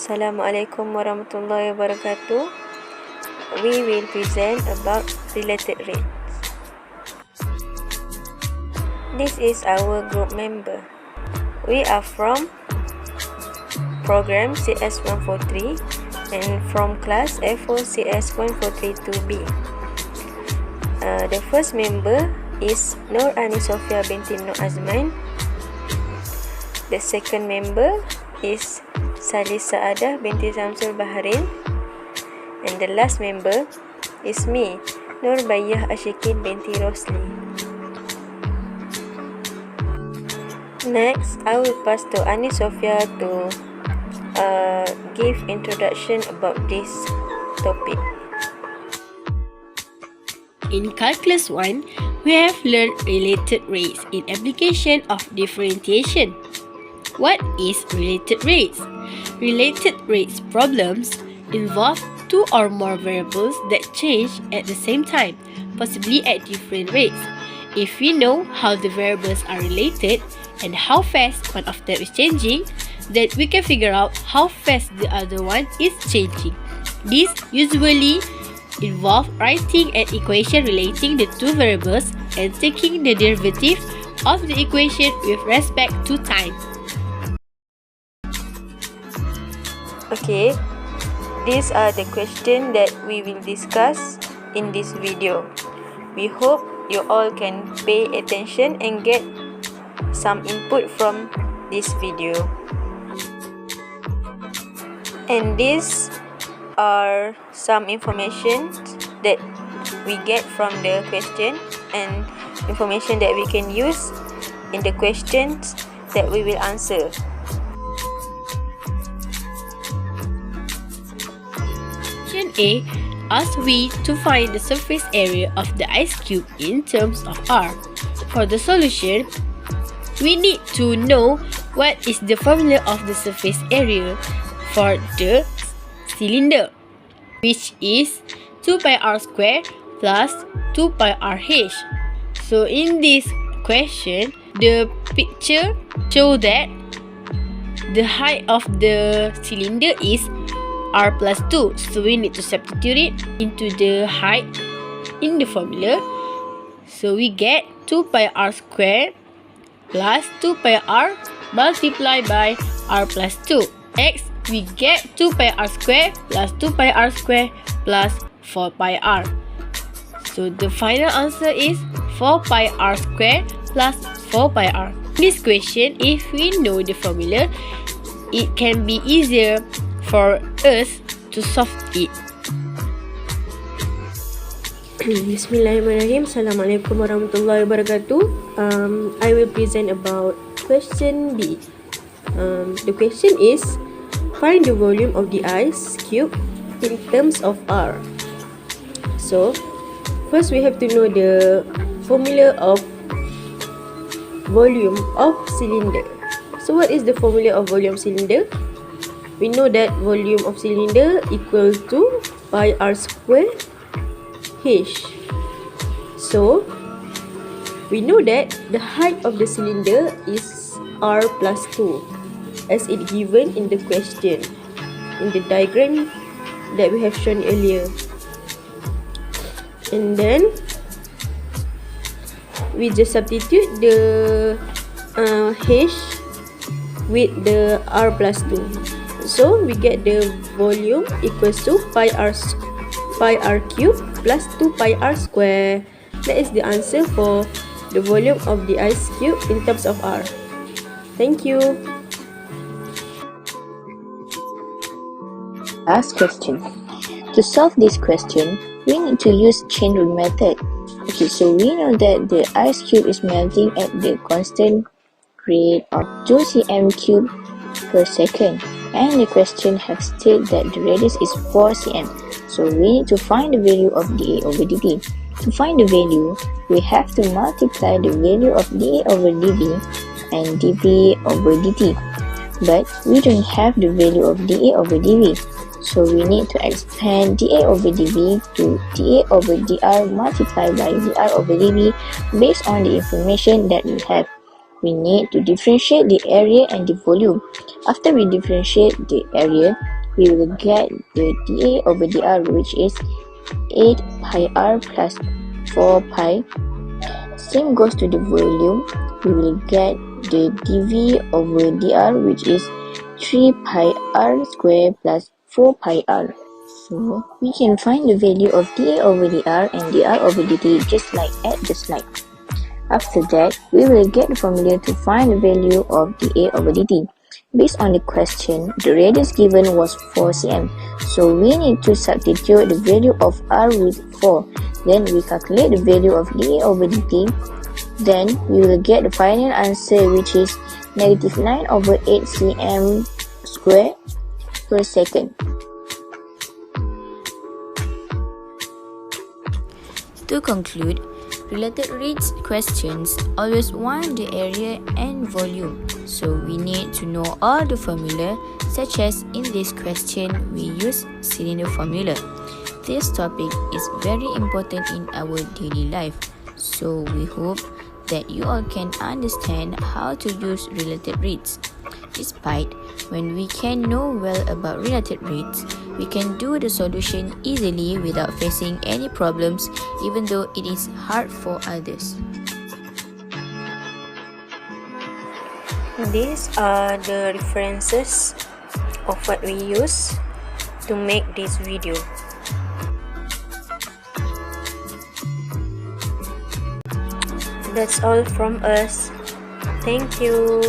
Assalamualaikum warahmatullahi wabarakatuh. We will present about related rates. This is our group member. We are from program CS143 and from class F4 CS1432B. The first member is Nur Ani Sofia binti Nur Azman. The second member is Salis Saadah binti Samsul Bahrain, and the last member is me, Nur Bayyah Ashikin binti Rosli. Next, I will pass to Ani Sofia to give introduction about this topic. In Calculus 1, we have learned related rates in application of differentiation. What is related rates? Related rates problems involve two or more variables that change at the same time, possibly at different rates. If we know how the variables are related and how fast one of them is changing, then we can figure out how fast the other one is changing. This usually involve writing an equation relating the two variables and taking the derivative of the equation with respect to time. Okay, these are the questions that we will discuss in this video. We hope you all can pay attention and get some input from this video. And these are some information that we get from the question and information that we can use in the questions that we will answer. Question A asks we to find the surface area of the ice cube in terms of R. For the solution, we need to know what is the formula of the surface area for the cylinder, which is 2 pi r squared plus 2 pi r h. So in this question, the picture shows that the height of the cylinder is r plus 2. So we need to substitute it into the height in the formula. So we get 2 pi r squared plus 2 pi r multiplied by r plus 2. Next, we get 2 pi r squared plus 2 pi r squared plus 4 pi r. So the final answer is 4 pi r squared plus 4 pi r. In this question, if we know the formula, it can be easier for us to solve it. Bismillahirrahmanirrahim. Assalamualaikum warahmatullahi wabarakatuh. I will present about question B. The question is, find the volume of the ice cube in terms of R. So, first we have to know the formula of volume of cylinder. So, what is the formula of volume cylinder? We know that volume of cylinder equal to pi r square h. So, we know that the height of the cylinder is r plus 2 as it given in the question, in the diagram that we have shown earlier. And then, we just substitute the h with the r plus 2. So we get the volume equals to pi r cube plus 2 pi r square. That is the answer for the volume of the ice cube in terms of R. Thank you. Last question. To solve this question, we need to use chain rule method. Okay, so we know that the ice cube is melting at the constant rate of 2 cm cube per second. And the question has stated that the radius is 4 cm. So we need to find the value of dA over dV. To find the value, we have to multiply the value of dA over dV and dV over dt. But we don't have the value of dA over dV. So we need to expand dA over dV to dA over dr multiplied by dr over dV based on the information that we have. we need to differentiate the area and the volume. After we differentiate the area, we will get the dA over dr, which is 8 pi r plus 4 pi. Same goes to the volume. We will get the dV over dr, which is 3 pi r square plus 4 pi r. So, we can find the value of dA over dr and dr over dt just like at the slide. After that, we will get the formula to find the value of dA over dt. Based on the question, the radius given was 4 cm, so we need to substitute the value of r with 4. Then we calculate the value of dA over dt. Then we will get the final answer, which is negative 9 over 8 cm square per second. To conclude, related rates questions always want the area and volume, so we need to know all the formula, such as in this question we use cylinder formula. This topic is very important in our daily life, so we hope that you all can understand how to use related rates. Despite when we can know well about related rates, we can do the solution easily without facing any problems, even though it is hard for others. These are the references of what we use to make this video. That's all from us. Thank you.